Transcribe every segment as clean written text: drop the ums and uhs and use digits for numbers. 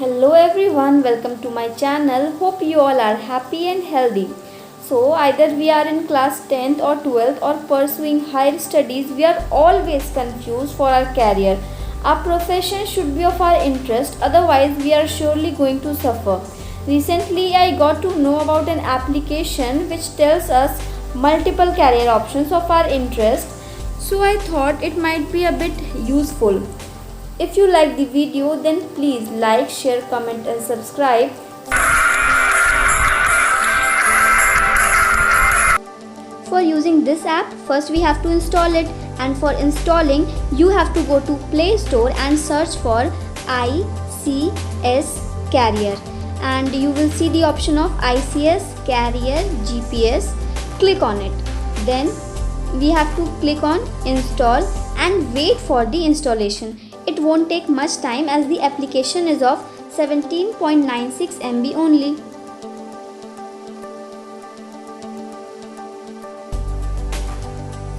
Hello everyone, welcome to my channel. Hope you all are happy and healthy. So either we are in class 10th or 12th or pursuing higher studies, we are always confused for our career. Our profession should be of our interest, otherwise we are surely going to suffer. Recently I got to know about an application which tells us multiple career options of our interest. So I thought it might be a bit useful. If you like the video, then please like, share, comment and subscribe. For using this app, first we have to install it, and for installing you have to go to Play Store and search for ICS Carrier, and you will see the option of ICS Carrier GPS. Click on it. Then we have to click on install and wait for the installation. It won't take much time as the application is of 17.96 MB only.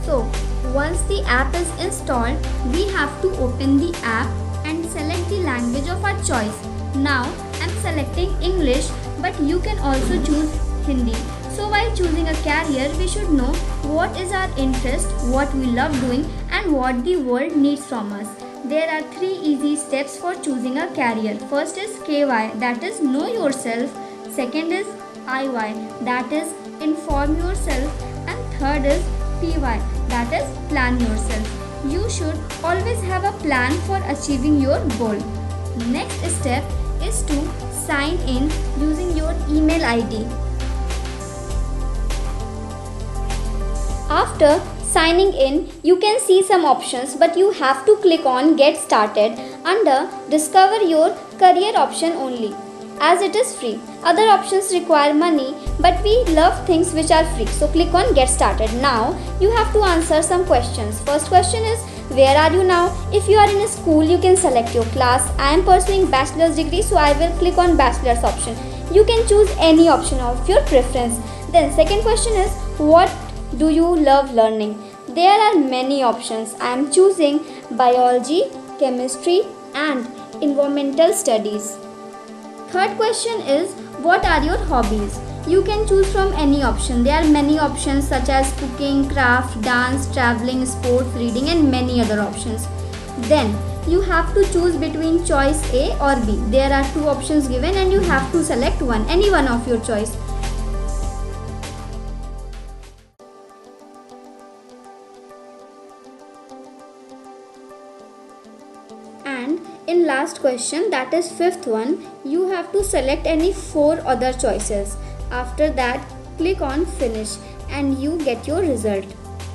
So once the app is installed, we have to open the app and select the language of our choice. Now I'm selecting English, but you can also choose Hindi. So while choosing a career, we should know what is our interest, what we love doing and what the world needs from us. There are 3 easy steps for choosing a career. First is KY, that is know yourself. Second is IY, that is inform yourself. And third is PY, that is plan yourself. You should always have a plan for achieving your goal. Next step is to sign in using your email ID. After signing in, you can see some options, but you have to click on Get Started under Discover Your Career option only, as it is free. Other options require money, but we love things which are free. So click on Get Started. Now you have to answer some questions. First question is, where are you now? If you are in a school, you can select your class. I am pursuing bachelor's degree, so I will click on bachelor's option. You can choose any option of your preference. Then second question is, what do you love learning? There are many options. I am choosing biology, chemistry and environmental studies. Third question is, what are your hobbies? You can choose from any option. There are many options such as cooking, craft, dance, traveling, sports, reading and many other options. Then you have to choose between choice A or B. There are 2 options given and you have to select one, any one of your choice. And in last question, that is 5th one, you have to select any 4 other choices. After that, click on finish and you get your result.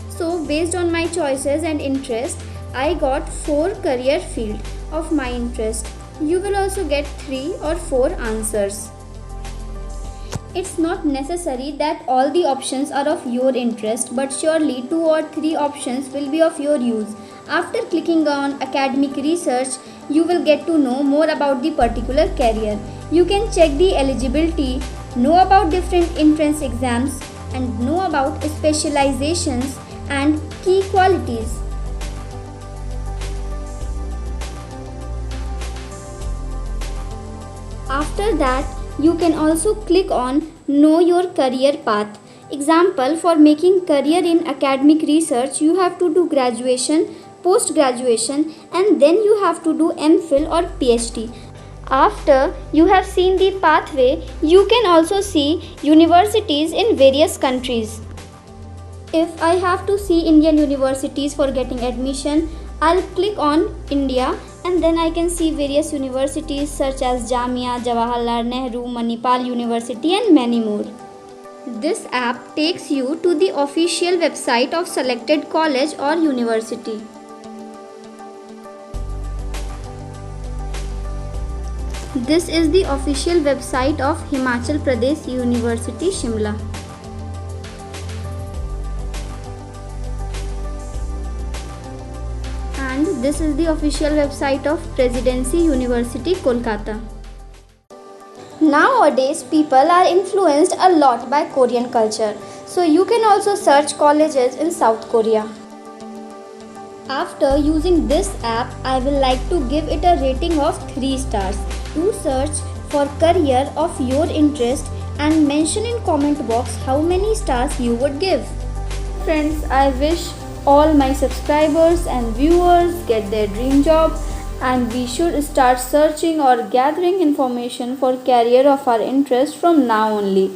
So based on my choices and interest, I got 4 career field of my interest. You will also get 3 or 4 answers. It's not necessary that all the options are of your interest, but surely 2 or 3 options will be of your use. After clicking on academic research, you will get to know more about the particular career. You can check the eligibility, know about different entrance exams and know about specializations and key qualities. After that, you can also click on Know Your Career Path. Example, for making career in academic research, you have to do graduation, post-graduation and then you have to do MPhil or PhD. After you have seen the pathway, you can also see universities in various countries. If I have to see Indian universities for getting admission, I'll click on India and then I can see various universities such as Jamia, Jawaharlal Nehru, Manipal University and many more. This app takes you to the official website of selected college or university. This is the official website of Himachal Pradesh University, Shimla. And this is the official website of Presidency University, Kolkata. Nowadays, people are influenced a lot by Korean culture. So you can also search colleges in South Korea. After using this app, I will like to give it a rating of 3 stars. Do search for career of your interest and mention in comment box how many stars you would give. Friends, I wish all my subscribers and viewers get their dream job, and we should start searching or gathering information for career of our interest from now only.